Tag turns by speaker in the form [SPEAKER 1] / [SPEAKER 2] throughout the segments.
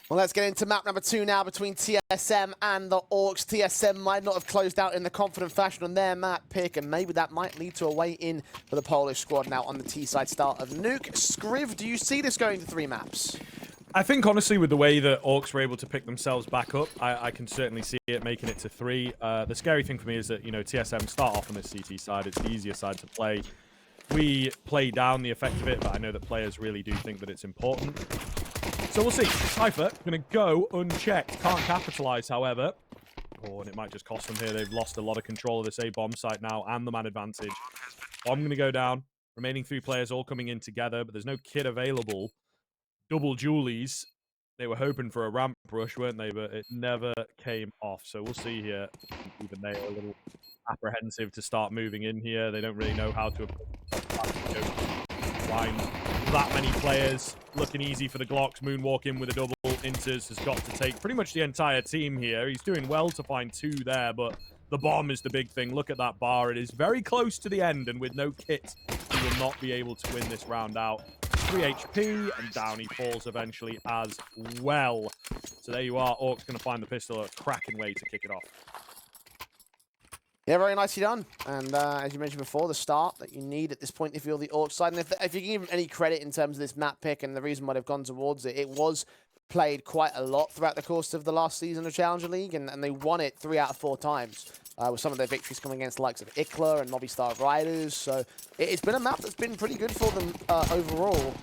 [SPEAKER 1] Well, let's get into map number 2 now between TSM and the ORKS. TSM might not have closed out in the confident fashion on their map pick, and maybe that might lead to a way in for the Polish squad now on the T-side start of Nuke. Skriv, do you see this going to 3 maps?
[SPEAKER 2] I think, honestly, with the way that ORKS were able to pick themselves back up, I can certainly see it making it to 3. The scary thing for me is that, you know, TSM start off on this CT side. It's the easier side to play. We play down the effect of it, but I know that players really do think that it's important. So we'll see. Cypher going to go unchecked. Can't capitalize, however. Oh, and it might just cost them here. They've lost a lot of control of this A-bomb site now and the man advantage. Bomb going to go down. Remaining 3 players all coming in together, but there's no kit available. Double Julies. They were hoping for a ramp rush, weren't they? But it never came off. So we'll see here. Even they are a little apprehensive to start moving in here. They don't really know how to line that many players. Looking easy for the Glocks. Moonwalk in with a double. Interz has got to take pretty much the entire team here. He's doing well to find 2 there, but the bomb is the big thing. Look at that bar. It is very close to the end, and with no kit, he will not be able to win this round out. 3 HP, and down he falls eventually as well. So there you are. ORKS going to find the pistol, a cracking way to kick it off.
[SPEAKER 1] Yeah, very nicely done. And as you mentioned before, the start that you need at this point if you're the ORKS side. And if you can give them any credit in terms of this map pick and the reason why they've gone towards it, it was played quite a lot throughout the course of the last season of Challenger League, and they won it 3 out of 4 times. With some of their victories coming against the likes of Ikla and Movistar Riders. So it's been a map that's been pretty good for them overall.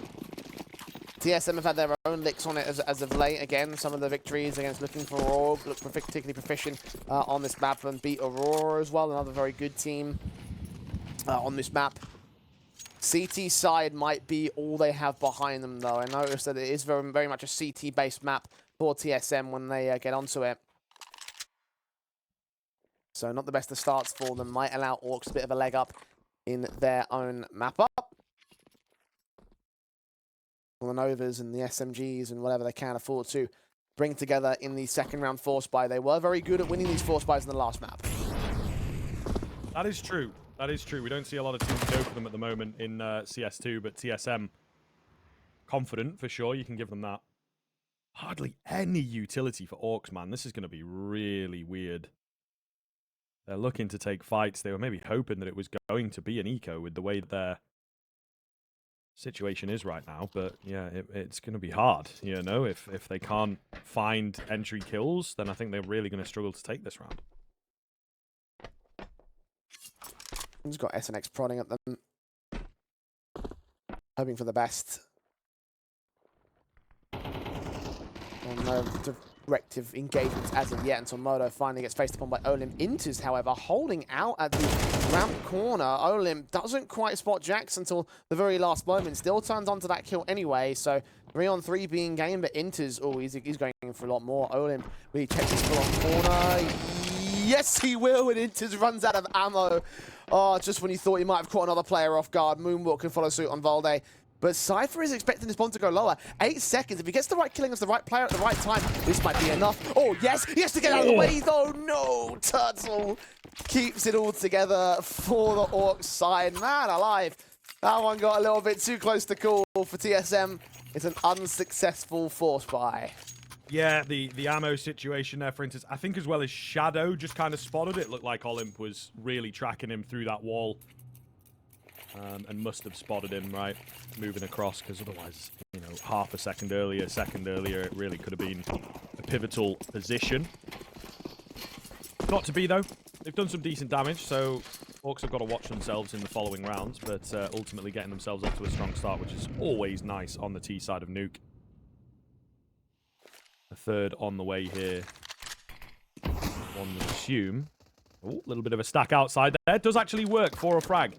[SPEAKER 1] TSM have had their own licks on it as of late. Again, some of the victories against Looking for Orb look particularly proficient on this map, and beat Aurora as well, another very good team on this map. CT side might be all they have behind them, though. I noticed that it is very, very much a CT-based map for TSM when they get onto it. So not the best of starts for them. Might allow ORKS a bit of a leg up in their own map up. The Novas and the SMGs and whatever they can afford to bring together in the second round force buy. They were very good at winning these force buys in the last map.
[SPEAKER 2] That is true. That is true. We don't see a lot of teams go for them at the moment in CS2, but TSM, confident for sure. You can give them that. Hardly any utility for ORKS, man. This is going to be really weird. They're looking to take fights. They were maybe hoping that it was going to be an eco with the way their situation is right now, but yeah, it's going to be hard, you know. If they can't find entry kills, then I think they're really going to struggle to take this round.
[SPEAKER 1] He's got SNX prodding at them, hoping for the best. And no directive engagements as of yet until Modo finally gets faced upon by Olim. Interz, however, holding out at the ramp corner. Olim doesn't quite spot JACKZ until the very last moment. Still turns onto that kill anyway, so 3-on-3 being gained, but Interz, oh, he's going for a lot more. Olim really checks his full on corner. Yes, he will, and Interz runs out of ammo. Oh, just when you thought he might have caught another player off guard. Moonwalk can follow suit on Valde. But Cypher is expecting this bomb to go lower. 8 seconds. If he gets the right killing of the right player at the right time, this might be enough. Oh, yes. He has to get out of the way, though. No. Turtle keeps it all together for the ORKS side. Man alive. That one got a little bit too close to call for TSM. It's an unsuccessful force buy.
[SPEAKER 2] Yeah, the ammo situation there, for instance, I think as well as Shadow just kind of spotted it. Looked like Olymp was really tracking him through that wall. And must have spotted him, right, moving across, because otherwise, you know, half a second earlier, it really could have been a pivotal position. Not to be, though. They've done some decent damage, so ORKS have got to watch themselves in the following rounds, but ultimately getting themselves up to a strong start, which is always nice on the T side of Nuke. A third on the way here. One would assume. Oh, a little bit of a stack outside there. It does actually work for a frag.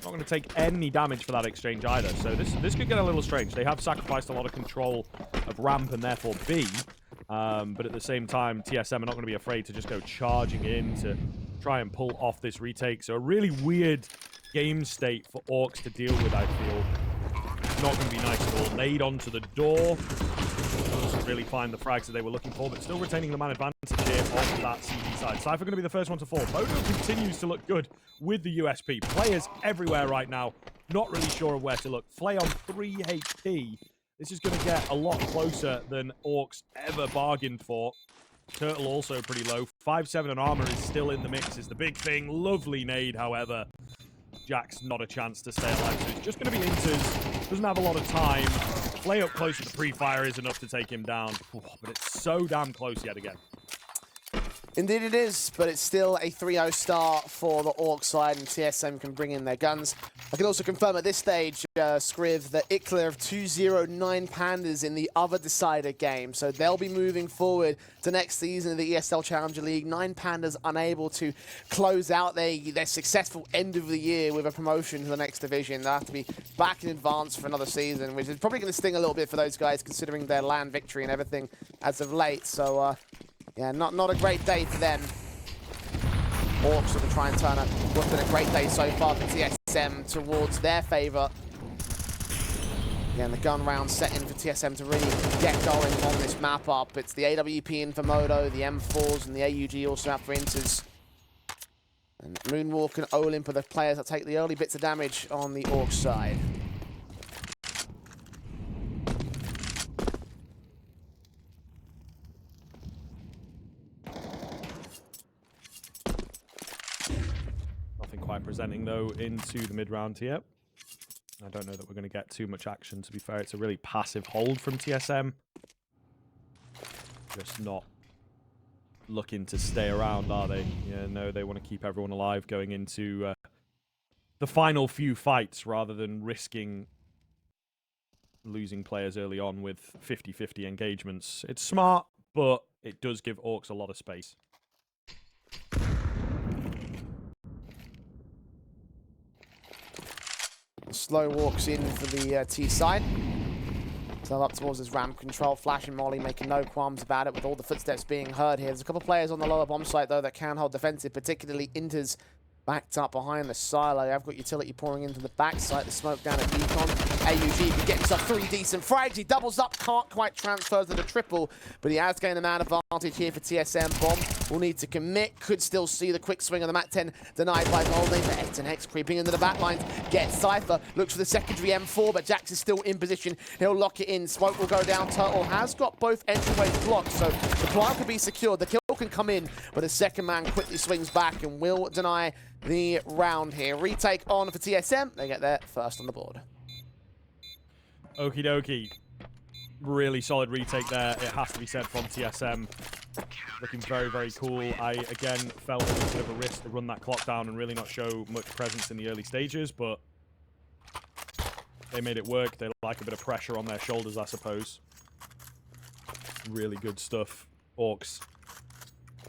[SPEAKER 2] Not going to take any damage for that exchange either, so this could get a little strange. They have sacrificed a lot of control of ramp and therefore B, but at the same time, TSM are not going to be afraid to just go charging in to try and pull off this retake. So a really weird game state for ORKS to deal with, I feel. Not going to be nice at all. Nade onto the door. really find the frags that they were looking for, but still retaining the man advantage here on that CT side. Cypher going to be the first one to fall. Modo continues to look good with the USP. Players everywhere right now, not really sure of where to look. Flay on 3 HP. This is going to get a lot closer than ORKS ever bargained for. Turtle also pretty low. 5-7 and armor is still in the mix is the big thing. Lovely nade, however. JACKZ not a chance to stay alive, so it's just going to be interz. Doesn't have a lot of time. Play up close with the pre-fire is enough to take him down. But it's so damn close yet again.
[SPEAKER 1] Indeed it is, but it's still a 3-0 start for the ORKS side, and TSM can bring in their guns. I can also confirm at this stage, Scriv, that Ickler have 2-0-9 Pandas in the other decider game, so they'll be moving forward to next season of the ESL Challenger League. 9 Pandas unable to close out their successful end of the year with a promotion to the next division. They'll have to be back in advance for another season, which is probably going to sting a little bit for those guys, considering their land victory and everything as of late. So, yeah, not a great day for them. ORKS will try and turn what's been a great day so far for TSM towards their favour. Again, the gun round set in for TSM to really get going on this map up. It's the AWP in for Modo, the M4s and the AUG also out for interz. And Moonwalk and Olymp are the players that take the early bits of damage on the ORKS side.
[SPEAKER 2] Quite presenting though into the mid-round here. I don't know that we're going to get too much action, to be fair. It's a really passive hold from TSM. Just not looking to stay around, are they? Yeah, no, they want to keep everyone alive going into the final few fights rather than risking losing players early on with 50-50 engagements. It's smart, but it does give ORKS a lot of space.
[SPEAKER 1] Slow walks in for the T side. So up towards his ramp control, flashing Molly, making no qualms about it with all the footsteps being heard here. There's a couple of players on the lower bomb site though that can hold defensive, particularly interz backed up behind the silo. I've got utility pouring into the back site, the smoke down at Decon. AUG can get himself 3 decent frags. He doubles up, can't quite transfer to the triple, but he has gained a man advantage here for TSM. Bomb will need to commit, could still see the quick swing of the Mat 10 denied by Moldy. The X&X creeping into the back lines, gets Cypher, looks for the secondary M4, but JACKZ is still in position. He'll lock it in, smoke will go down. Turtle has got both entryways blocked, so the plant can be secured. The kill can come in, but the second man quickly swings back and will deny the round here. Retake on for TSM. They get there first on the board.
[SPEAKER 2] Okie dokie. Really solid retake there, it has to be said, from TSM. Looking very, very cool. I, again, felt it was a bit of a risk to run that clock down and really not show much presence in the early stages, but they made it work. They like a bit of pressure on their shoulders, I suppose. Really good stuff. ORKS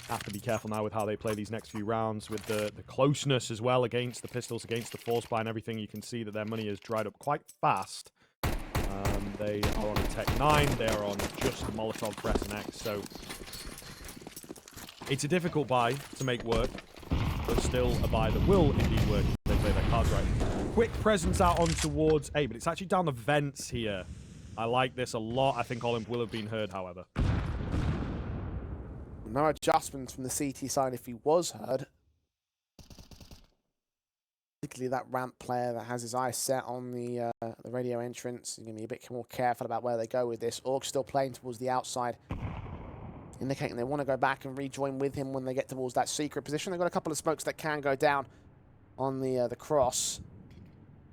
[SPEAKER 2] have to be careful now with how they play these next few rounds, with the closeness as well against the pistols, against the force buy and everything. You can see that their money has dried up quite fast. They are on a Tech 9, they are on just the Molotov for S&X, so it's a difficult buy to make work, but still a buy that will indeed work if they play their cards right. Quick presence out on towards A, but it's actually down the vents here. I like this a lot. I think Olymp will have been heard, however.
[SPEAKER 1] No adjustments from the CT side if he was heard. Particularly that ramp player that has his eyes set on the radio entrance. He's going to be a bit more careful about where they go with this. ORKS still playing towards the outside, indicating they want to go back and rejoin with him when they get towards that secret position. They've got a couple of smokes that can go down on the cross.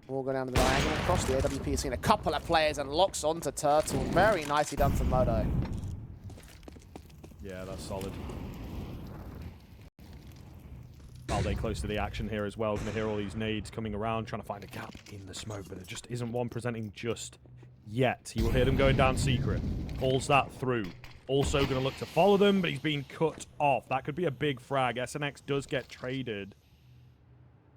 [SPEAKER 1] We'll go down to the diagonal cross. The AWP has seen a couple of players and locks onto Turtle. Very nicely done from Modo.
[SPEAKER 2] Yeah, that's solid. Valde close to the action here as well. Going to hear all these nades coming around, trying to find a gap in the smoke, but there just isn't one presenting just yet. He will hear them going down secret. Pulls that through. Also going to look to follow them, but he's being cut off. That could be a big frag. S&X does get traded,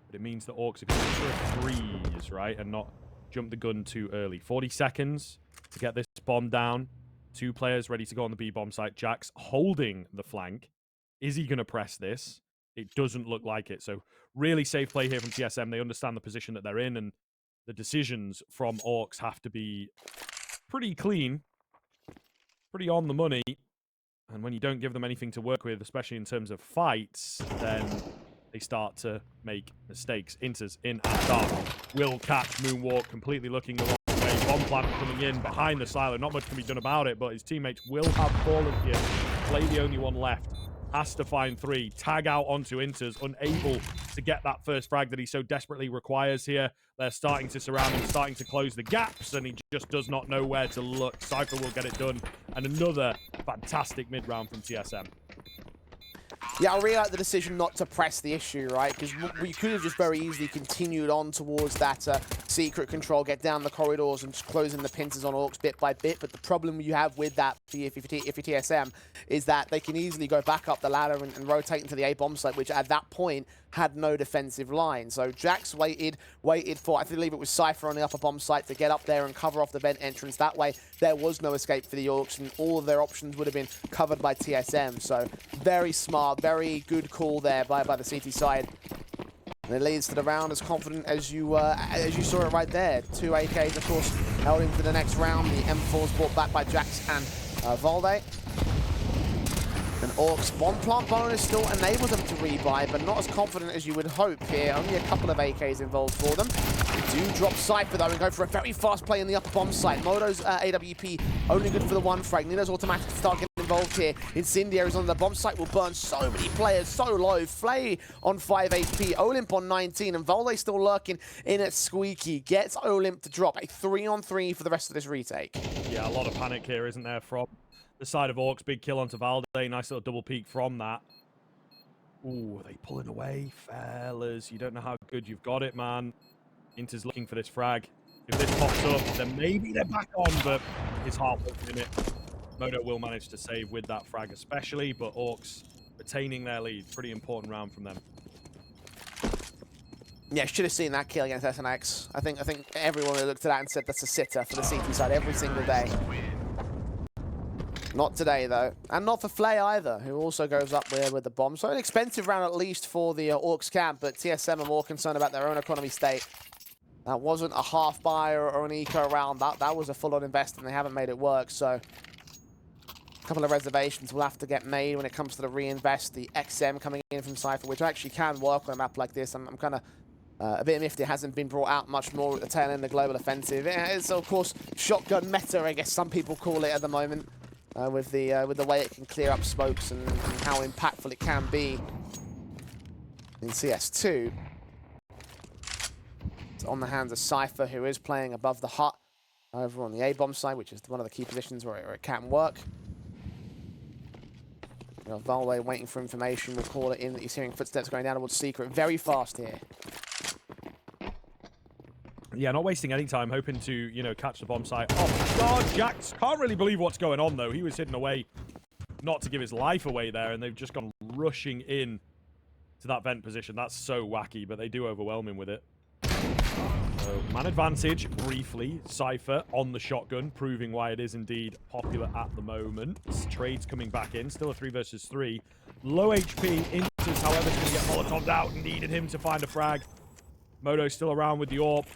[SPEAKER 2] but it means that ORKS are going to for threes, right, and not jump the gun too early. 40 seconds to get this bomb down. 2 players ready to go on the B bomb site. JACKZ holding the flank. Is he going to press this? It doesn't look like it. So really safe play here from TSM. They understand the position that they're in, and the decisions from ORKS have to be pretty clean. pretty on the money. And when you don't give them anything to work with, especially in terms of fights, then they start to make mistakes. interz in at dark. Will catch Moonwalk, completely looking the wrong way. Bomb plant coming in behind the silo. Not much can be done about it, but his teammates will have fallen here. Play the only one left. Has to find 3. Tag out onto interz. Unable to get that first frag that he so desperately requires here. They're starting to surround him, starting to close the gaps, and he just does not know where to look. Cypher will get it done. And another fantastic mid-round from TSM.
[SPEAKER 1] Yeah, I really like the decision not to press the issue, right? Because we could have just very easily continued on towards that secret control, get down the corridors and just closing the pincers on ORKS bit by bit. But the problem you have with that, if you're TSM, is that they can easily go back up the ladder and rotate into the A bomb site, which at that point had no defensive line. So JACKZ waited for, I believe it was Cypher on the upper bomb site to get up there and cover off the vent entrance. That way, there was no escape for the ORKS, and all of their options would have been covered by TSM. So very smart, very good call there by the CT side. And it leads to the round as confident as you saw it right there. 2 AKs, of course, held into the next round. The M4's brought back by JACKZ and Valde. And ORKS bomb plant bonus still enables them to rebuy, but not as confident as you would hope here. Only a couple of AKs involved for them. They do drop Cypher though and go for a very fast play in the upper bomb site. Modo's AWP only good for the 1 frag. Nino's automatic to start getting involved here. Incendiaries on the bomb site will burn so many players so low. Flay on 5 HP, Olymp on 19, and Valde still lurking in at Squeaky. Gets Olymp to drop a 3-on-3 for the rest of this retake.
[SPEAKER 2] Yeah, a lot of panic here, isn't there, from the side of ORKS. Big kill onto Valde. Nice little double peek from that. Ooh, are they pulling away? Fellas, you don't know how good you've got it, man. interz looking for this frag. If this pops up, then maybe they're back on, but his heart won't in it. Modo will manage to save with that frag especially, but ORKS retaining their lead. Pretty important round from them.
[SPEAKER 1] Yeah, should have seen that kill against SNX. I think everyone looked at that and said that's a sitter for the CT side every single day. Not today, though. And not for Flay either, who also goes up there with the bomb. So an expensive round at least for the ORKS camp, but TSM are more concerned about their own economy state. That wasn't a half buy or an eco round. That was a full-on invest, and they haven't made it work. So a couple of reservations will have to get made when it comes to the reinvest. The XM coming in from Cypher, which actually can work on a map like this. I'm kind of a bit miffed it hasn't been brought out much more at the tail end of the global offensive. It's, of course, shotgun meta, I guess some people call it at the moment. With the way it can clear up smokes and how impactful it can be in CS2. It's on the hands of Cypher, who is playing above the hut over on the A-bomb side, which is one of the key positions where it can work. You know, Valde waiting for information. We'll call it in that he's hearing footsteps going down towards Secret very fast here.
[SPEAKER 2] Yeah, not wasting any time, hoping to, you know, catch the bomb site. Oh my god, JACKZ can't really believe what's going on, though. He was hidden away, not to give his life away there, and they've just gone rushing in to that vent position. That's so wacky, but they do overwhelm him with it. So, man advantage, briefly. Cypher on the shotgun, proving why it is indeed popular at the moment. Trades coming back in, still a 3 versus 3. Low HP, interz, however, is going to get Molotov'd out. Needed him to find a frag. Modo's still around with the AWP.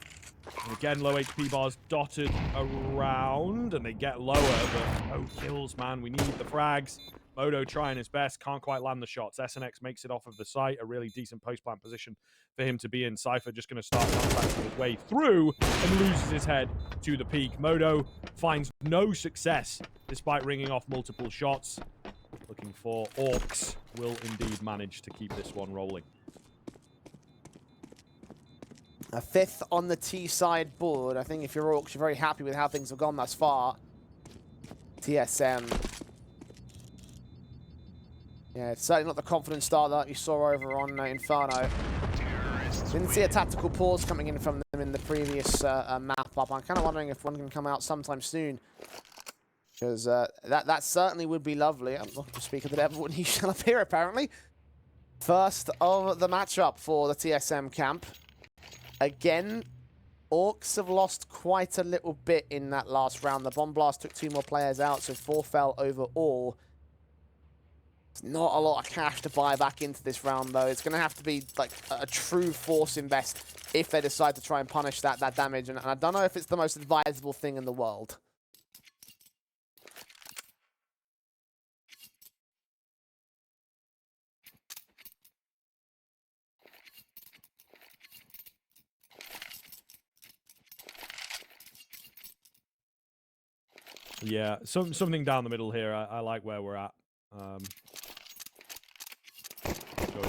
[SPEAKER 2] And again, low HP bars dotted around, and they get lower, but no kills, man. We need the frags. Modo trying his best, can't quite land the shots. SNX makes it off of the site, a really decent post-plant position for him to be in. Cypher just going to start contacting his way through and loses his head to the peak. Modo finds no success despite ringing off multiple shots. Looking for ORKS will indeed manage to keep this one rolling.
[SPEAKER 1] A 5th on the T side board. I think if you're ORKS, you're very happy with how things have gone thus far. TSM. Yeah, it's certainly not the confident start that you saw over on Inferno. Didn't see a tactical pause coming in from them in the previous map up. I'm kind of wondering if one can come out sometime soon. Because that certainly would be lovely. I'm not to speak of the devil when he shall appear, apparently. First of the matchup for the TSM camp. Again, ORKS have lost quite a little bit in that last round. The Bomb Blast took 2 more players out, so 4 fell overall. It's not a lot of cash to buy back into this round, though. It's going to have to be like a true force invest if they decide to try and punish that damage. And I don't know if it's the most advisable thing in the world.
[SPEAKER 2] Yeah, something down the middle here. I like where we're at. Going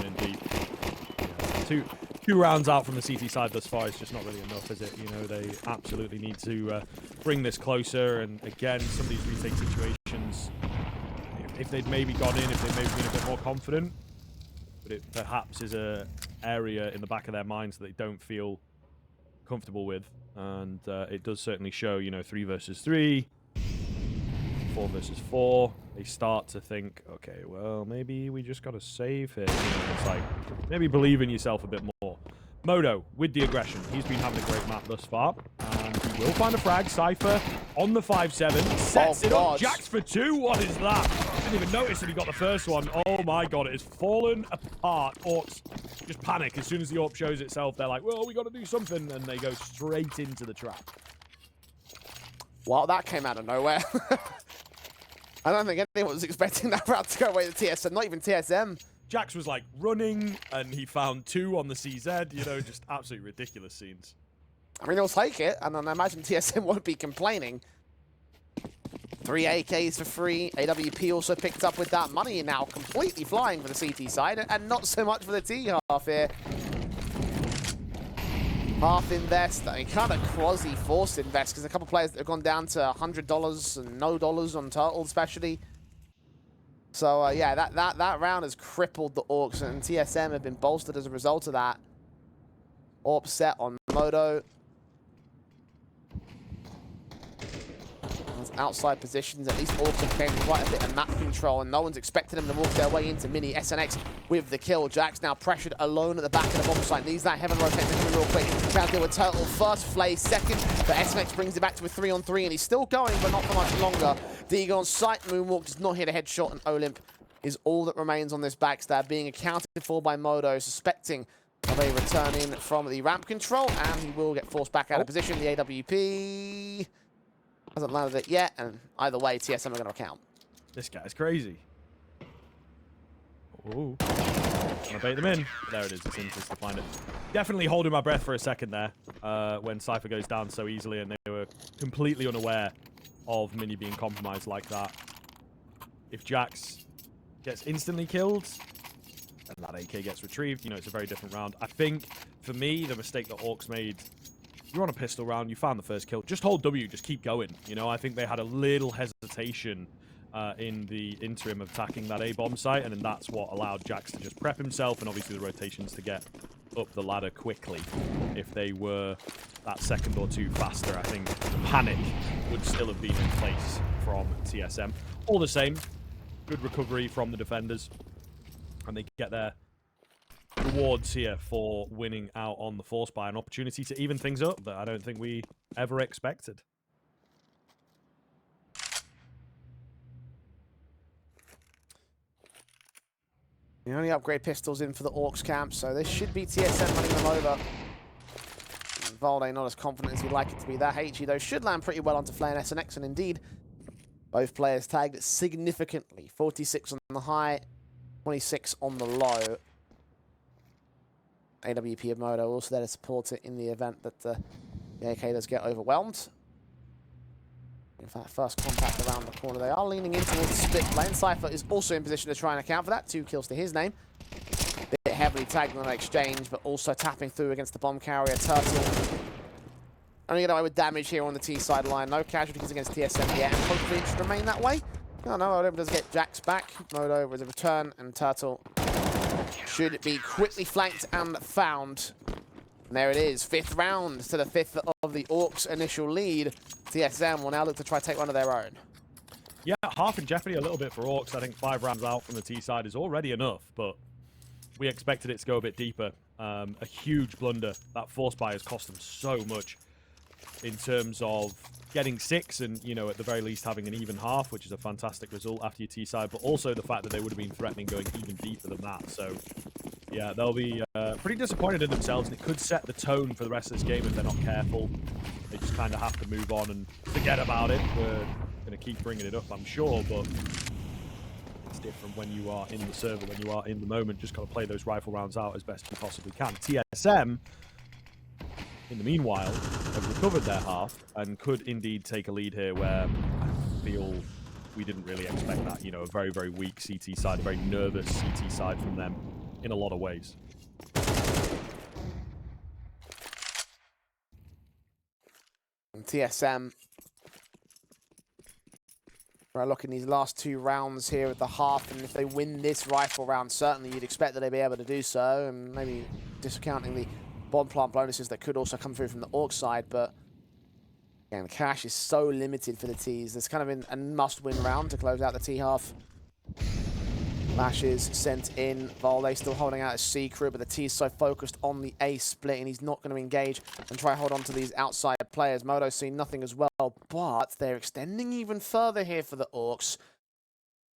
[SPEAKER 2] in deep. Yeah, two rounds out from the CT side thus far is just not really enough, is it? You know, they absolutely need to bring this closer. And again, some of these retake situations, if they'd maybe gone in, if they'd maybe been a bit more confident, but it perhaps is a area in the back of their minds that they don't feel comfortable with. And it does certainly show, you know, 3 versus 3. 4 versus 4, they start to think, okay, well, maybe we just got to save here. You know, it's like, maybe believe in yourself a bit more. Modo, with the aggression, he's been having a great map thus far, and he will find a frag. Cypher on the 5-7, sets it up. JACKZ for 2, what is that? Didn't even notice that he got the first one. Oh my god, it has fallen apart. Orcs just panic. As soon as the AWP shows itself, they're like, well, we got to do something, and they go straight into the trap.
[SPEAKER 1] Well, that came out of nowhere. I don't think anyone was expecting that route to go away to TSM, not even TSM.
[SPEAKER 2] JACKZ was like running, and he found 2 on the CZ, you know, just absolutely ridiculous scenes.
[SPEAKER 1] I mean, they'll take it, and I imagine TSM won't be complaining. 3 AKs for free. AWP also picked up with that money, now completely flying for the CT side, and not so much for the T half here. Half invest, I mean, kind of quasi-forced invest, because a couple players that have gone down to $100 and no dollars on Turtle, especially. So, yeah, that round has crippled the Orcs, and TSM have been bolstered as a result of that. AWP set on Modo. Outside positions, at least Orcs have gained quite a bit of map control, and no one's expecting them to walk their way into mini. SNX with the kill. JACKZ now pressured alone at the back of the bomb site. Needs that heaven rotate to come in real quick. Trying to deal with Turtle first, Flay second, but SNX brings it back to a 3-on-3, and he's still going, but not for much longer. Deagle on site, Moonwalk does not hit a headshot, and Olymp is all that remains on this backstab, being accounted for by Modo, suspecting of a return in from the ramp control, and he will get forced back out of position. The AWP hasn't landed it yet, and either way, TSM are going to account.
[SPEAKER 2] This guy's crazy. Ooh. Gonna bait them in. There it is. It's interz to find it. Definitely holding my breath for a second there when Cypher goes down so easily, and they were completely unaware of Mini being compromised like that. If JACKZ gets instantly killed, and that AK gets retrieved, you know, it's a very different round. I think, for me, the mistake that ORKS made, you're on a pistol round, you found the first kill, just hold W, just keep going. You know, I think they had a little hesitation in the interim of attacking that A-bomb site, and then that's what allowed JACKZ to just prep himself, and obviously the rotations to get up the ladder quickly. If they were that second or two faster, I think the panic would still have been in place from TSM. All the same, good recovery from the defenders, and they get their rewards here for winning out on the force buy, an opportunity to even things up that I don't think we ever expected.
[SPEAKER 1] The only upgrade pistols in for the Orcs camp, so this should be TSM running them over. Valde not as confident as he'd like it to be. That HE, though, should land pretty well onto Flay and SNX, and indeed, both players tagged significantly. 46 on the high, 26 on the low. AWP of Modo also there to support it in the event that the AK does get overwhelmed. In fact, first contact around the corner. They are leaning in towards the split lane. Cypher is also in position to try and account for that. 2 kills to his name. Bit heavily tagged on an exchange, but also tapping through against the bomb carrier. Turtle only get away with damage here on the T side line. No casualties against TSM yet, and hopefully it should remain that way. No, Olymp does get JACKZ back. Modo with a return, and Turtle should be quickly flanked and found. And there it is, 5th round to the 5th of the Orcs' initial lead. TSM will now look to try to take one of their own.
[SPEAKER 2] Yeah, half in jeopardy a little bit for Orcs. I think 5 rounds out from the T side is already enough, but we expected it to go a bit deeper. A huge blunder. That force buy has cost them so much in terms of getting 6 and, you know, at the very least having an even half, which is a fantastic result after your T side, but also the fact that they would have been threatening going even deeper than that. So, yeah, they'll be pretty disappointed in themselves, and it could set the tone for the rest of this game if they're not careful. They just kind of have to move on and forget about it. We're going to keep bringing it up, I'm sure, but it's different when you are in the server, when you are in the moment. Just got to play those rifle rounds out as best you possibly can. TSM, in the meanwhile, have recovered their half and could indeed take a lead here where feel we didn't really expect that. You know, a very, very weak CT side, a very nervous CT side from them in a lot of ways.
[SPEAKER 1] And TSM, right, look in these last 2 rounds here at the half, and if they win this rifle round, certainly you'd expect that they'd be able to do so, and maybe discounting the bomb plant bonuses that could also come through from the ORKS side, but again, cash is so limited for the Ts. It's kind of been a must-win round to close out the T half. Lashes sent in. Volde still holding out his C crew, but the T is so focused on the A split, and he's not going to engage and try hold on to these outside players. Moto's seen nothing as well, but they're extending even further here for the ORKS.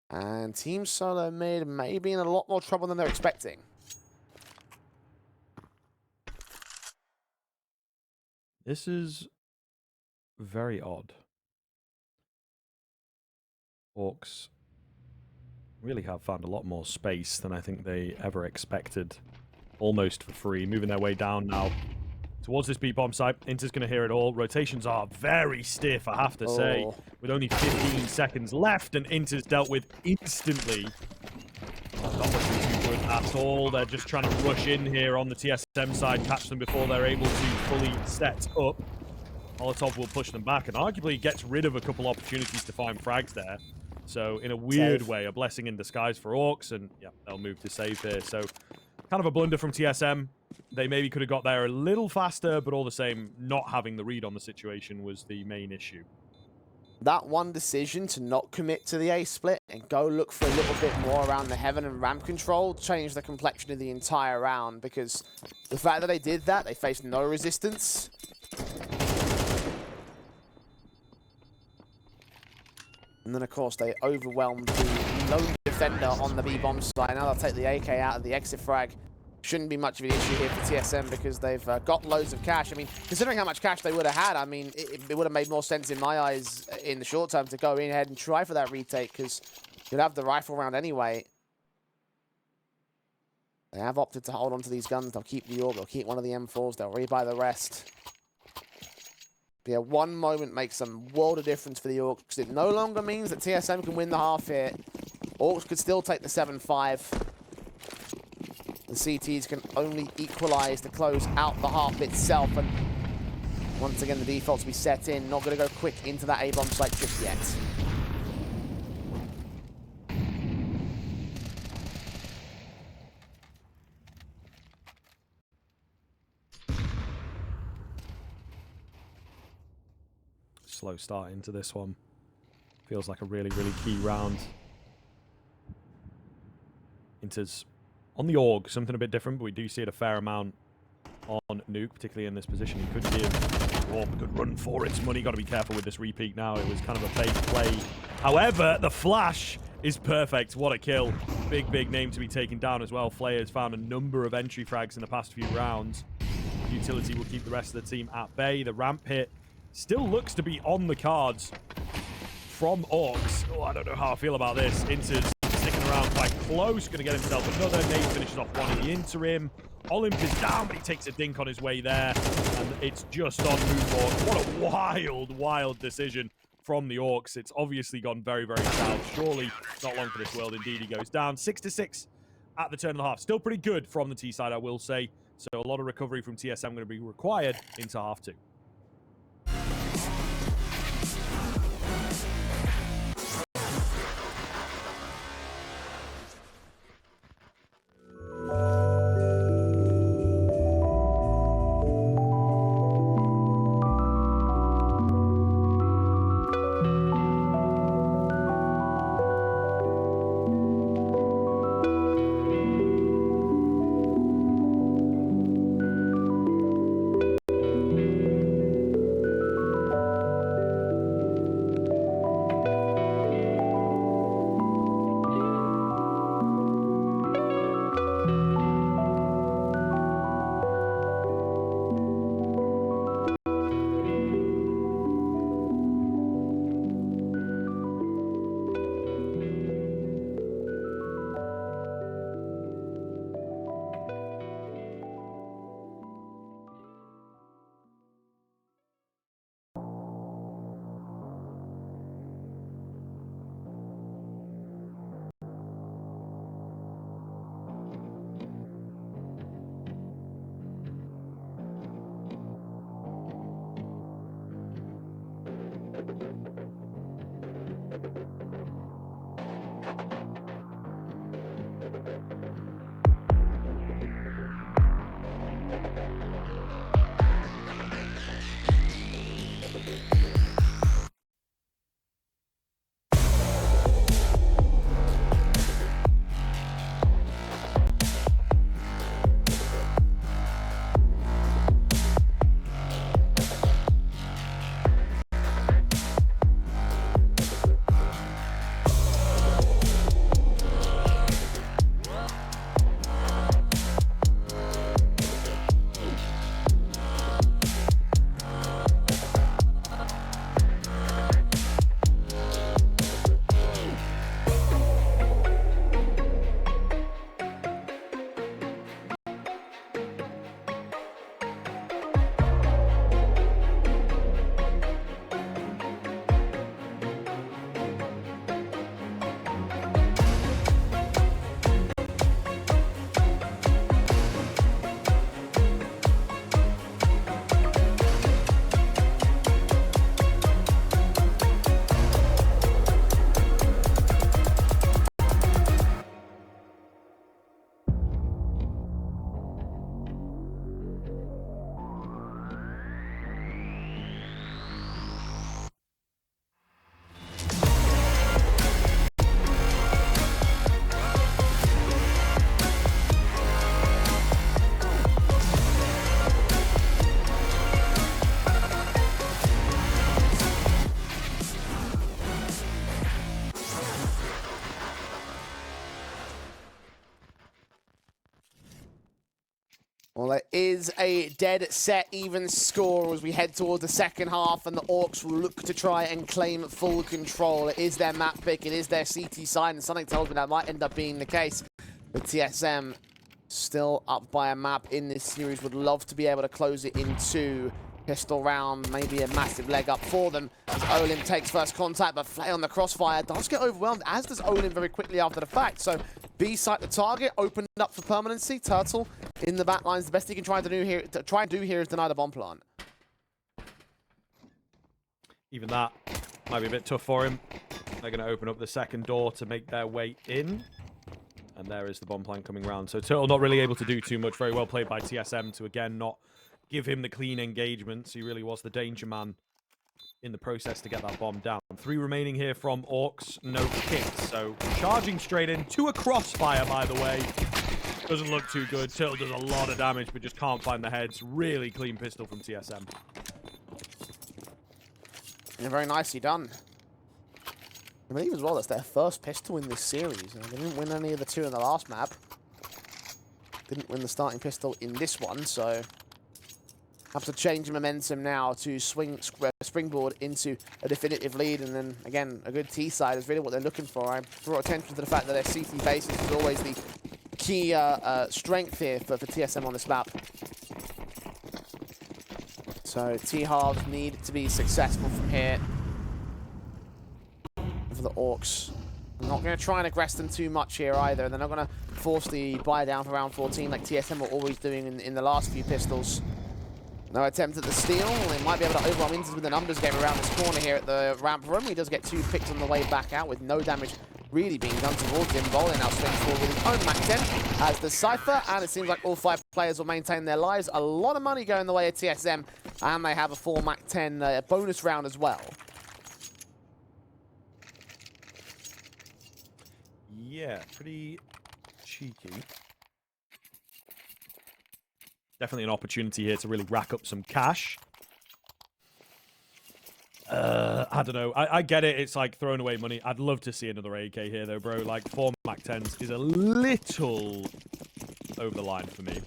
[SPEAKER 1] And Team Solo Mid may be in a lot more trouble than they're expecting.
[SPEAKER 2] This is very odd. ORKS really have found a lot more space than I think they ever expected. Almost for free. Moving their way down now towards this B-bomb site. Inter's going to hear it all. Rotations are very stiff, I have to say. With only 15 seconds left, and Inter's dealt with instantly. Not looking too good at all. They're just trying to rush in here on the TSM side, catch them before they're able to fully set up. Molotov will push them back, and arguably gets rid of a couple opportunities to find frags there. So, in a weird way, a blessing in disguise for ORKS, and yeah, they'll move to save here. So, kind of a blunder from TSM. They maybe could have got there a little faster, but all the same, not having the read on the situation was the main issue.
[SPEAKER 1] That one decision to not commit to the A split and go look for a little bit more around the heaven and ramp control changed the complexion of the entire round, because the fact that they did that, they faced no resistance. And then, of course, they overwhelmed the lone defender on the B-bomb side. Now they'll take the AK out of the exit frag. Shouldn't be much of an issue here for TSM because they've got loads of cash. I mean, considering how much cash they would have had, I mean, it would have made more sense in my eyes in the short term to go in ahead and try for that retake, because you'd have the rifle round anyway. They have opted to hold on to these guns. They'll keep the AWP, they'll keep one of the M4s, they'll rebuy the rest. Yeah, one moment makes a world of difference for the ORKS, because it no longer means that TSM can win the half here. ORKS could still take the 7-5. The CTs can only equalize to close out the half itself, and once again the defaults will be set in. Not going to go quick into that A-bomb site just yet.
[SPEAKER 2] Slow start into this one. Feels like a really, really key round. Inter's on the AUG, something a bit different, but we do see it a fair amount on Nuke, particularly in this position. He could give AWP a good run for its money. Got to be careful with this repeat now. It was kind of a fake play. However, the flash is perfect. What a kill. Big, big name to be taken down as well. Flayer's found a number of entry frags in the past few rounds. Utility will keep the rest of the team at bay. The ramp hit still looks to be on the cards from ORKS. Oh, I don't know how I feel about this. Inter's sticking around quite close. Going to get himself another. Nate finishes off one in the interim. Olymp is down, but he takes a dink on his way there. And it's just on Moonwalk. What a wild, wild decision from the ORKS. It's obviously gone very, very south. Surely not long for this world. Indeed, he goes down. 6-6 at the turn of the half. Still pretty good from the T side, I will say. So a lot of recovery from TSM going to be required into half two.
[SPEAKER 1] Well, it is a dead set even score as we head towards the second half, and the Orks will look to try and claim full control. It is their map pick, it is their CT side, and something tells me that might end up being the case. But TSM still up by a map in this series, would love to be able to close it in 2. Pistol round, maybe a massive leg up for them. As Olim takes first contact, but Flay on the crossfire does get overwhelmed, as does Olim very quickly after the fact. So B site the target, opened up for permanency. Turtle in the back lines. The best he can try and do here is deny the bomb plant.
[SPEAKER 2] Even that might be a bit tough for him. They're going to open up the second door to make their way in. And there is the bomb plant coming round. So Turtle not really able to do too much. Very well played by TSM to, again, not give him the clean engagements. He really was the danger man in the process to get that bomb down. 3 remaining here from ORKS. No kicks. So charging straight in to a crossfire, by the way. Doesn't look too good. Turtle does a lot of damage, but just can't find the heads. Really clean pistol from TSM.
[SPEAKER 1] Yeah, very nicely done. I believe as well that's their first pistol in this series. They didn't win any of the 2 in the last map. Didn't win the starting pistol in this one, so have to change momentum now to springboard into a definitive lead, and then again a good T side is really what they're looking for. I draw attention to the fact that their CT basis is always the key strength here for TSM on this map. So T-halves need to be successful from here for the Orks. I'm not going to try and aggress them too much here either. They're not going to force the buy down for round 14 like TSM were always doing in the last few pistols. No attempt at the steal. They might be able to overwhelm interz with the numbers game around this corner here at the ramp room. He does get 2 picks on the way back out with no damage really being done towards him. Bowling now swings forward with his own Mac 10 as the Cypher, and it seems like all 5 players will maintain their lives. A lot of money going the way of TSM, and they have a 4 Mac 10 bonus round as well.
[SPEAKER 2] Yeah, pretty cheeky. Definitely an opportunity here to really rack up some cash. I don't know. I get it. It's like throwing away money. I'd love to see another AK here, though, bro. Like, 4 Mac 10s is a little over the line for me.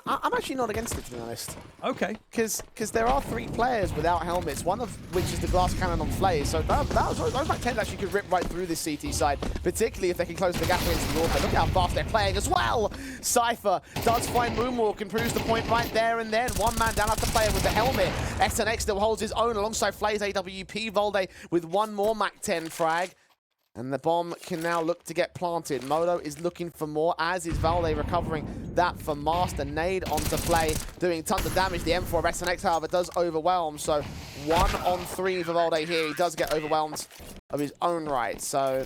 [SPEAKER 1] I'm actually not against it, to be honest.
[SPEAKER 2] Okay.
[SPEAKER 1] Because there are 3 players without helmets, one of which is the glass cannon on Flay. So those Mac 10s actually could rip right through this CT side, particularly if they can close the gap into the north. But look how fast they're playing as well. Cypher does find Moonwalk and proves the point right there and then. 1 man down after player with the helmet. SNX still holds his own alongside Flay's AWP. Volde with 1 more Mac 10 frag. And the bomb can now look to get planted. Moto is looking for more, as is Valde recovering that for Master. Nade onto Flay, doing tons of damage. The M4 of SNX, however, does overwhelm. So 1 on 3 for Valde here. He does get overwhelmed of his own right. So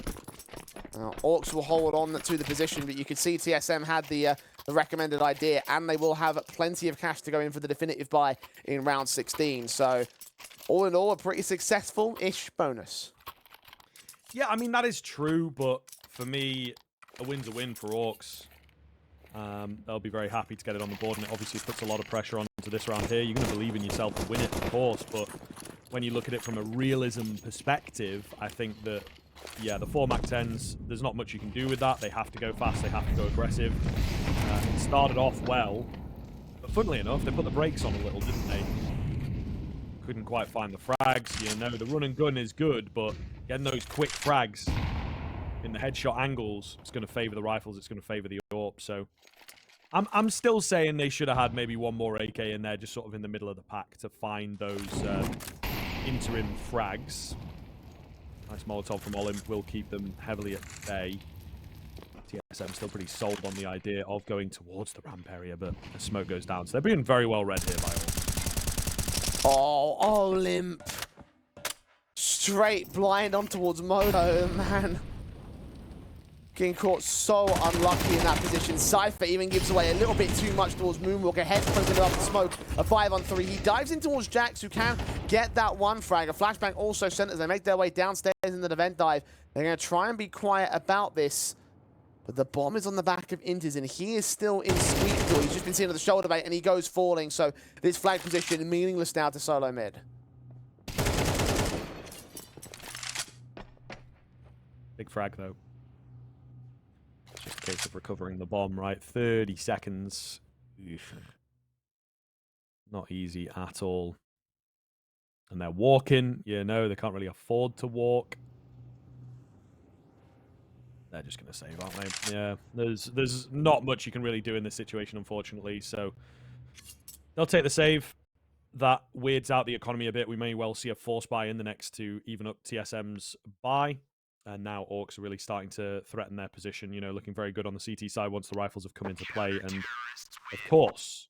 [SPEAKER 1] Orks will hold on to the position, but you can see TSM had the recommended idea, and they will have plenty of cash to go in for the definitive buy in round 16. So all in all, a pretty successful-ish bonus.
[SPEAKER 2] Yeah, I mean, that is true, but for me, a win's a win for Orks. They'll be very happy to get it on the board, and it obviously puts a lot of pressure onto this round here. You're going to believe in yourself to win it, of course, but when you look at it from a realism perspective, I think that, yeah, the 4 Mac 10s, there's not much you can do with that. They have to go fast, they have to go aggressive. It started off well, but funnily enough, they put the brakes on a little, didn't they? Couldn't quite find the frags. You know, the run and gun is good, but getting those quick frags in the headshot angles, it's going to favor the rifles, it's going to favor the AWP. So I'm still saying they should have had maybe 1 more AK in there, just sort of in the middle of the pack to find those interim frags. Nice Molotov from Olymp will keep them heavily at bay. TSM still pretty sold on the idea of going towards the ramp area, but the smoke goes down. So they're being very well read here by all.
[SPEAKER 1] Oh, Olymp. Straight blind on towards Moto, man. Getting caught so unlucky in that position. Cypher even gives away a little bit too much towards Moonwalker. Head closing it up the smoke. A 5 on 3. He dives in towards JACKZ, who can get that 1 frag. A flashbang also sent as they make their way downstairs in the event dive. They're going to try and be quiet about this. But the bomb is on the back of interz, and he is still in sweep door. He's just been seen on the shoulder bait, and he goes falling. So this flag position meaningless now to solo mid.
[SPEAKER 2] Big frag, though. It's just a case of recovering the bomb, right? 30 seconds Not easy at all. And they're walking. You know, they can't really afford to walk. They're just going to save, aren't they? Yeah, there's not much you can really do in this situation, unfortunately. So they'll take the save. That weirds out the economy a bit. We may well see a force buy in the next to even up TSM's buy. And now ORKS are really starting to threaten their position, you know, looking very good on the CT side once the rifles have come into play. And, of course,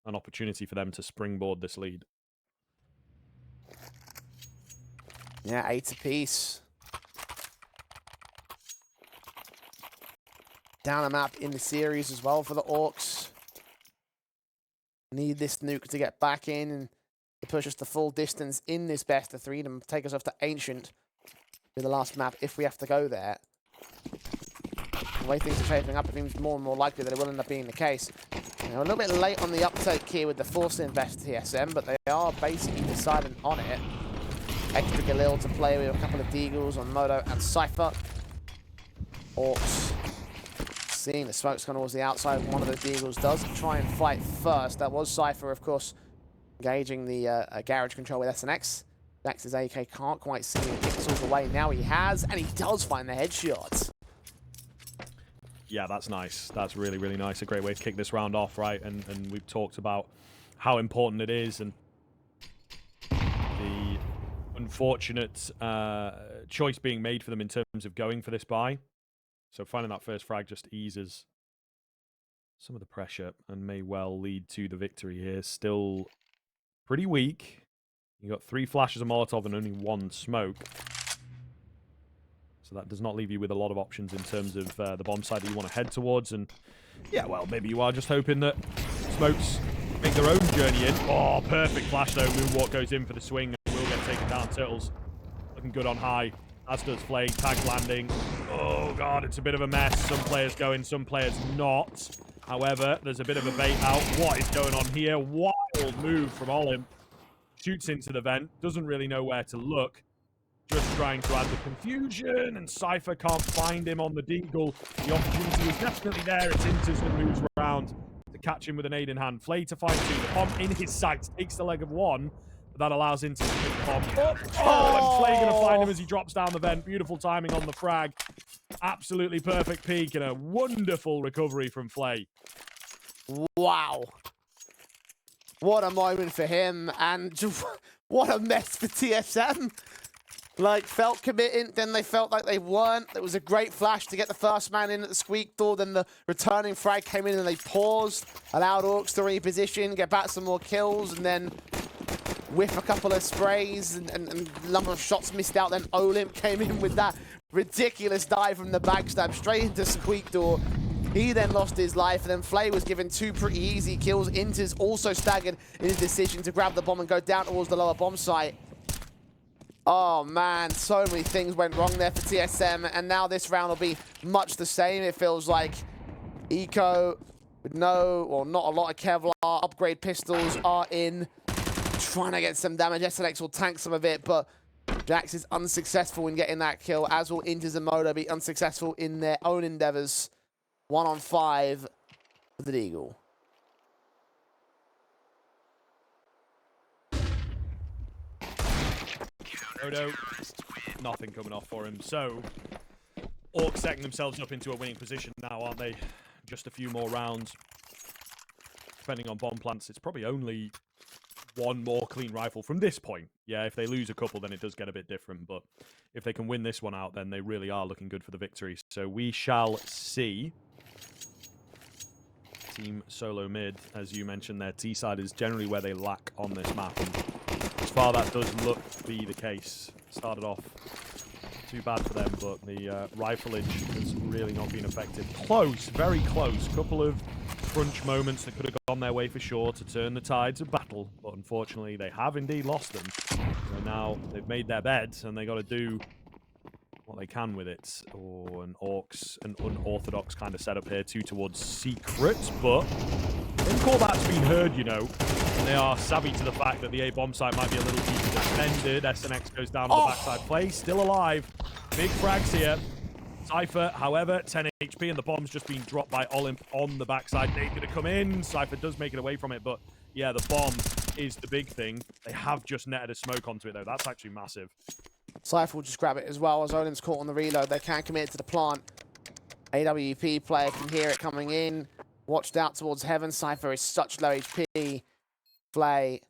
[SPEAKER 2] an opportunity for them to springboard this lead.
[SPEAKER 1] Yeah, 8 apiece. Down a map in the series as well for the ORKS. Need this nuke to get back in and to push us the full distance in this best of 3 and take us off to Ancient in the last map if we have to go there. The way things are shaping up, it seems more and more likely that it will end up being the case. You know, a little bit late on the uptake here with the force invest TSM, but they are basically deciding on it. Extra Galil to play with a couple of Deagles on Moto and Cypher. ORKS seeing the smoke's gone towards the outside. One of the Deagles does try and fight first. That was Cypher, of course, engaging the garage control with SNX. JACKZ's AK can't quite see him pixels away. Now he has, and he does find the headshot.
[SPEAKER 2] Yeah, that's nice. That's really, really nice. A great way to kick this round off, right? And we've talked about how important it is and the unfortunate choice being made for them in terms of going for this buy. So finding that first frag just eases some of the pressure and may well lead to the victory here. Still pretty weak. You got 3 flashes of Molotov and only 1 smoke. So that does not leave you with a lot of options in terms of the bomb site that you want to head towards. And yeah, well, maybe you are just hoping that smokes make their own journey in. Oh, perfect flash though. Moonwalk goes in for the swing and will get taken down. Turtles looking good on high. As does Flay. Tag landing. Oh, God, it's a bit of a mess. Some players go in, some players not. However, there's a bit of a bait out. What is going on here? Wild move from Olim. Shoots into the vent. Doesn't really know where to look. Just trying to add the confusion. And Cypher can't find him on the Deagle. The opportunity is definitely there. It's interz that moves around to catch him with an aid in hand. Flay to find 2. The bomb in his sights. Takes the leg of 1. But that allows him to pick the bomb up. Oh, and Flay going to find him as he drops down the vent. Beautiful timing on the frag. Absolutely perfect peek and a wonderful recovery from Flay.
[SPEAKER 1] Wow. What a moment for him, and what a mess for TSM. Like, felt committing, then they felt like they weren't. It was a great flash to get the first man in at the squeak door, then the returning frag came in and they paused, allowed ORKS to reposition, get back some more kills, and then whiff a couple of sprays and number of shots missed out. Then Olimp came in with that ridiculous dive from the backstab straight into squeak door. He then lost his life, and then Flay was given 2 pretty easy kills. interz also staggered in his decision to grab the bomb and go down towards the lower bomb site. Oh man, so many things went wrong there for TSM, and now this round will be much the same. It feels like Eco with no, or not a lot of Kevlar, upgrade pistols are in, trying to get some damage. SNX will tank some of it, but JACKZ is unsuccessful in getting that kill, as will interz and Moto be unsuccessful in their own endeavors. 1 on 5 for the Deagle.
[SPEAKER 2] Moto, nothing coming off for him. So, ORKS setting themselves up into a winning position now, aren't they? Just a few more rounds. Depending on bomb plants, it's probably only 1 more clean rifle from this point. Yeah, if they lose a couple, then it does get a bit different. But if they can win this one out, then they really are looking good for the victory. So we shall see. Team solo mid, as you mentioned, their T side is generally where they lack on this map. And as far that does look to be the case. Started off too bad for them, but the rifleage has really not been effective. Close, very close. Couple of crunch moments that could have gone their way for sure to turn the tides of battle, but unfortunately they have indeed lost them. So now they've made their beds and they got to do what they can with it. Or an ORKS, an unorthodox kind of setup here, 2 towards secret, but I think all that's been heard, you know. And they are savvy to the fact that the A bomb site might be a little deeper defended. SNX goes down on the backside play, still alive. Big frags here. Cypher, however, 10 HP, and the bomb's just been dropped by Olymp on the backside. Nade's gonna come in. Cypher does make it away from it, but yeah, the bomb is the big thing. They have just netted a smoke onto it, though. That's actually massive.
[SPEAKER 1] Cypher will just grab it as well as Olimp's caught on the reload. They can commit to the plant. AWP player can hear it coming in. Watched out towards heaven. Cypher is such low HP. Flay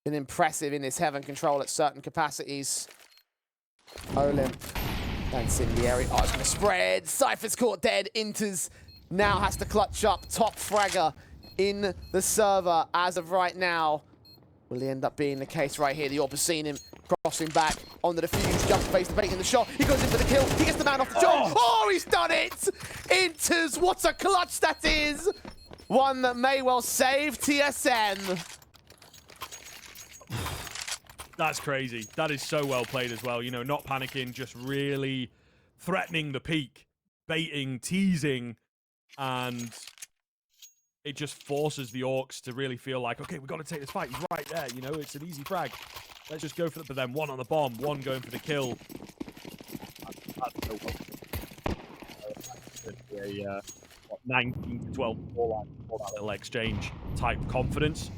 [SPEAKER 1] been impressive in his heaven control at certain capacities. Olymp. Incendiary. Oh, it's going to spread. Cypher's caught dead. Interz now has to clutch up. Top fragger in the server as of right now. Will he end up being the case right here? The AWP has seen him crossing back on the defuse. Jump face debating the shot. He goes in for the kill. He gets the man off the job. Oh, he's done it! Interz, what a clutch that is! One that may well save TSM.
[SPEAKER 2] That's crazy. That is so well played as well. You know, not panicking, just really threatening the peak, baiting, teasing, and it just forces the Orcs to really feel like, okay, we've got to take this fight. He's right there, you know, it's an easy frag. Let's just go for it. But then one on the bomb, one going for the kill. That's so well. A 19 to 12 for that little exchange type confidence.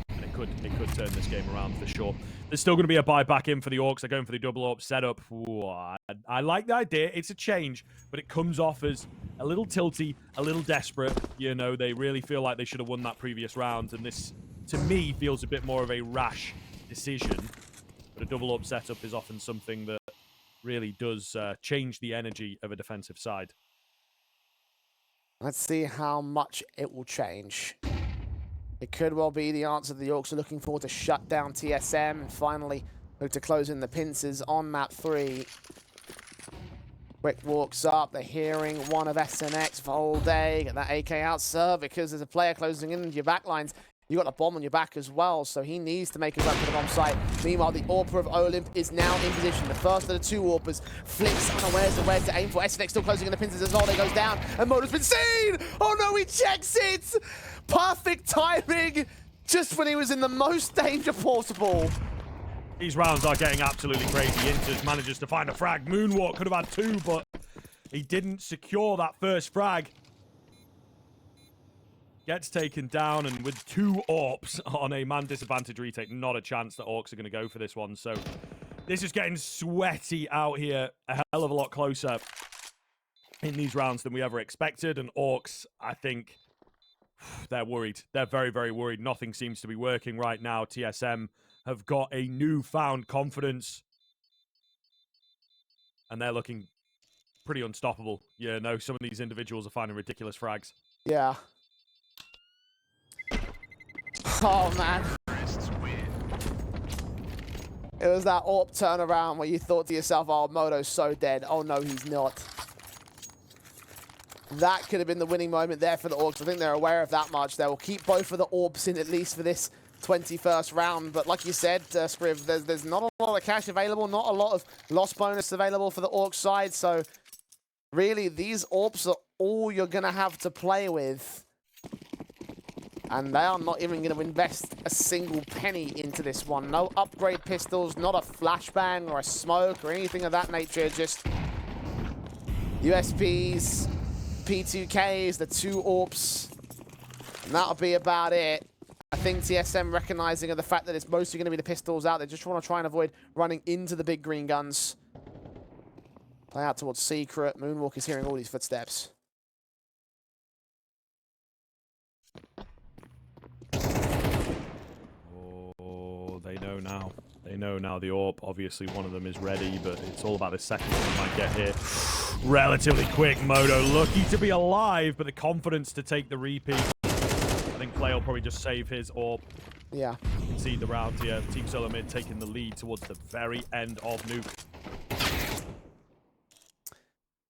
[SPEAKER 2] And it could turn this game around for sure. There's still going to be a buy back in for the Orcs. They're going for the double AWP setup. Ooh, I like the idea. It's a change, but it comes off as a little tilty, a little desperate. You know, they really feel like they should have won that previous round. And this, to me, feels a bit more of a rash decision. But a double AWP setup is often something that really does change the energy of a defensive side.
[SPEAKER 1] Let's see how much it will change. It could well be the answer the Orcs are looking for to shut down TSM and finally look to close in the pincers on map 3. Quick walks up, they're hearing one of SNX for all day. Get that AK out, sir, because there's a player closing in your backlines. You got a bomb on your back as well, so he needs to make his way to the bomb site. Meanwhile, the AWPer of Olymp is now in position. The first of the two AWPers flicks unawares of where to aim for. SNX still closing in the pincers as well. He goes down, and Moto's been seen! Oh no, he checks it! Perfect timing, just when he was in the most danger possible.
[SPEAKER 2] These rounds are getting absolutely crazy. Interz manages to find a frag. Moonwalk could have had two, but he didn't secure that first frag. Gets taken down, and with two AWPs on a man disadvantage retake, not a chance that Orcs are going to go for this one. So this is getting sweaty out here, a hell of a lot closer in these rounds than we ever expected. And Orcs, I think, they're worried. They're very, very worried. Nothing seems to be working right now. TSM have got a newfound confidence, and they're looking pretty unstoppable. Yeah, no, some of these individuals are finding ridiculous frags.
[SPEAKER 1] Yeah. Oh, man. It was that AWP turnaround where you thought to yourself, oh, Moto's so dead. Oh, no, he's not. That could have been the winning moment there for the Orcs. I think they're aware of that much. They will keep both of the AWPs in at least for this 21st round. But like you said, Scriv, there's not a lot of cash available, not a lot of loss bonus available for the Orcs side. So really, these AWPs are all you're going to have to play with. And they are not even going to invest a single penny into this one. No upgrade pistols, not a flashbang or a smoke or anything of that nature. Just USPs, P2Ks, the two AWPs. And that'll be about it. I think TSM recognizing of the fact that it's mostly going to be the pistols out. They just want to try and avoid running into the big green guns. Play out towards Secret. Moonwalk is hearing all these footsteps.
[SPEAKER 2] They know now. They know now the AWP. Obviously, one of them is ready, but it's all about the second one they might get here. Relatively quick. Moto lucky to be alive, but the confidence to take the repeat. I think Play will probably just save his AWP.
[SPEAKER 1] Yeah.
[SPEAKER 2] See the round here. Team Solo Mid taking the lead towards the very end of Nuke.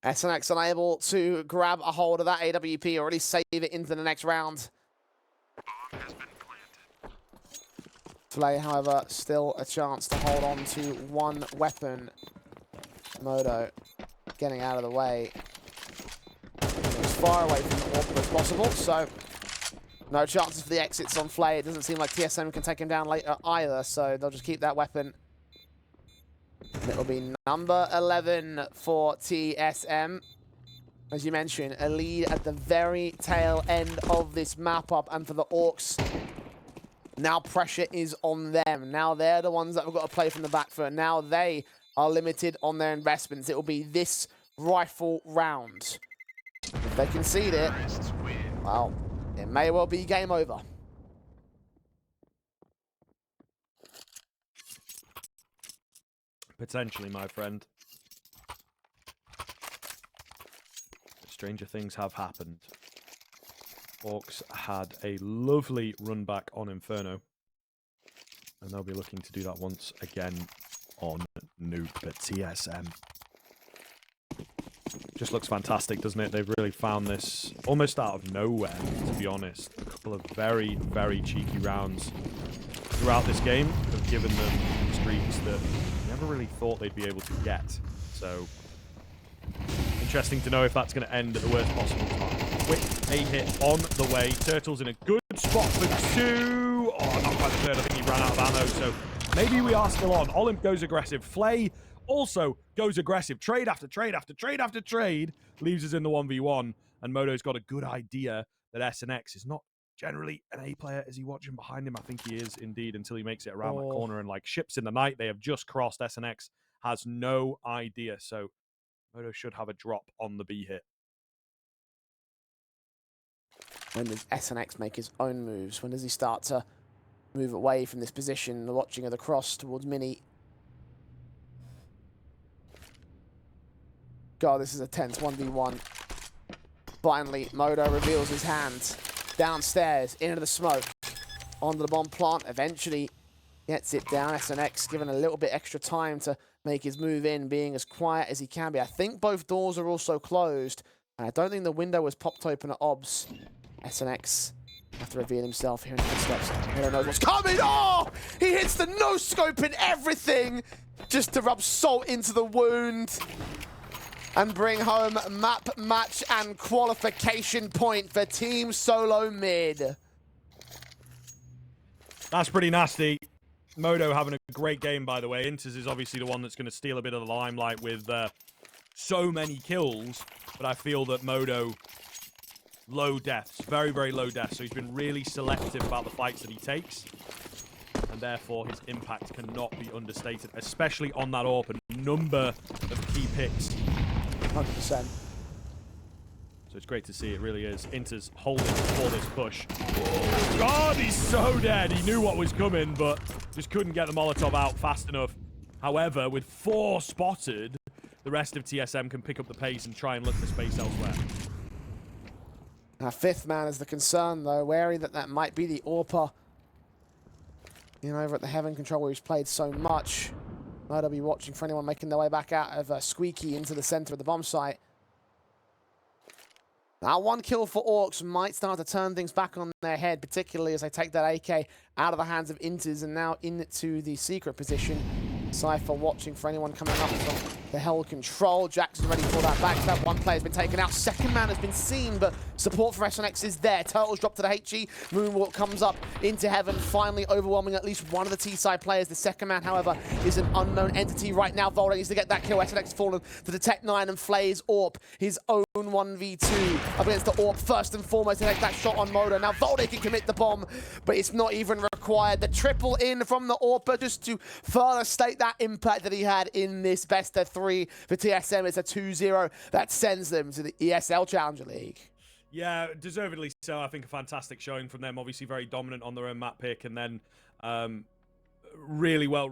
[SPEAKER 1] SNX unable to grab a hold of that AWP, already save it into the next round. Flay, however, still a chance to hold on to one weapon. Moto getting out of the way. As far away from the AWP as possible, so no chances for the exits on Flay. It doesn't seem like TSM can take him down later either, so they'll just keep that weapon. It'll be number 11 for TSM. As you mentioned, a lead at the very tail end of this map up, and for the ORKS, now pressure is on them. Now they're the ones that have got to play from the back foot. Now they are limited on their investments. It will be this rifle round. If they concede it, well, it may well be game over.
[SPEAKER 2] Potentially, my friend. Stranger things have happened. ORKS had a lovely run back on Inferno. And they'll be looking to do that once again on Nuke, but TSM. Just looks fantastic, doesn't it? They've really found this almost out of nowhere, to be honest. A couple of very, very cheeky rounds throughout this game have given them streaks that never really thought they'd be able to get. So, interesting to know if that's going to end at the worst possible time. Quick A hit on the way. Turtle's in a good spot for 2. Oh, not quite the third. I think he ran out of ammo, so maybe we are still on. Olymp goes aggressive. Flay also goes aggressive. Trade after trade after trade after trade leaves us in the 1v1, and Modo's got a good idea that SNX is not generally an A player. Is he watching behind him? I think he is indeed, until he makes it around that corner and like ships in the night. They have just crossed. SNX has no idea, so Modo should have a drop on the B hit.
[SPEAKER 1] When does SNX make his own moves? When does he start to move away from this position, the watching of the cross towards Mini? God, this is a tense 1v1. Finally, Modo reveals his hand. Downstairs, into the smoke, onto the bomb plant. Eventually gets it down. SNX given a little bit extra time to make his move in, being as quiet as he can be. I think both doors are also closed. And I don't think the window was popped open at OBS. SNX have to reveal himself here in the footsteps. He don't know what's coming. Oh! He hits the no-scope and everything just to rub salt into the wound and bring home map, match, and qualification point for Team Solo Mid.
[SPEAKER 2] That's pretty nasty. Modo having a great game, by the way. Interz is obviously the one that's going to steal a bit of the limelight with so many kills, but I feel that Modo, low deaths, very, very low deaths, so he's been really selective about the fights that he takes, and therefore his impact cannot be understated, especially on that AWP. A number of key picks.
[SPEAKER 1] 100%.
[SPEAKER 2] So it's great to see, it really is. Interz holding for this push. God, he's so dead. He knew what was coming, but just couldn't get the Molotov out fast enough. However, with 4 spotted, the rest of TSM can pick up the pace and try and look for space elsewhere.
[SPEAKER 1] Our 5th man is the concern, though, wary that that might be the AWPer. You know, over at the Heaven Control where he's played so much. Modo be watching for anyone making their way back out of Squeaky into the center of the bomb site. Now, 1 kill for ORKS might start to turn things back on their head, particularly as they take that AK out of the hands of interz and now into the secret position. Cypher watching for anyone coming up from the Hell Control. JACKZ is ready for that backstab. 1 player's been taken out. 2nd man has been seen, but support for SNX is there. Turtles drop to the HG. Moonwalk comes up into Heaven, finally overwhelming at least one of the T-side players. The 2nd man, however, is an unknown entity right now. Volda needs to get that kill. SNX fallen to the Tech 9 and Flay's AWP. His own 1v2 up against the AWP first and foremost to take that shot on Modo. Now Volda can commit the bomb, but it's not even required. The triple in from the AWPer just to further state that impact that he had in this best of 3 for TSM. It's a 2-0 that sends them to the ESL Challenger League.
[SPEAKER 2] Yeah, deservedly so. I think a fantastic showing from them. Obviously very dominant on their own map pick, and then really well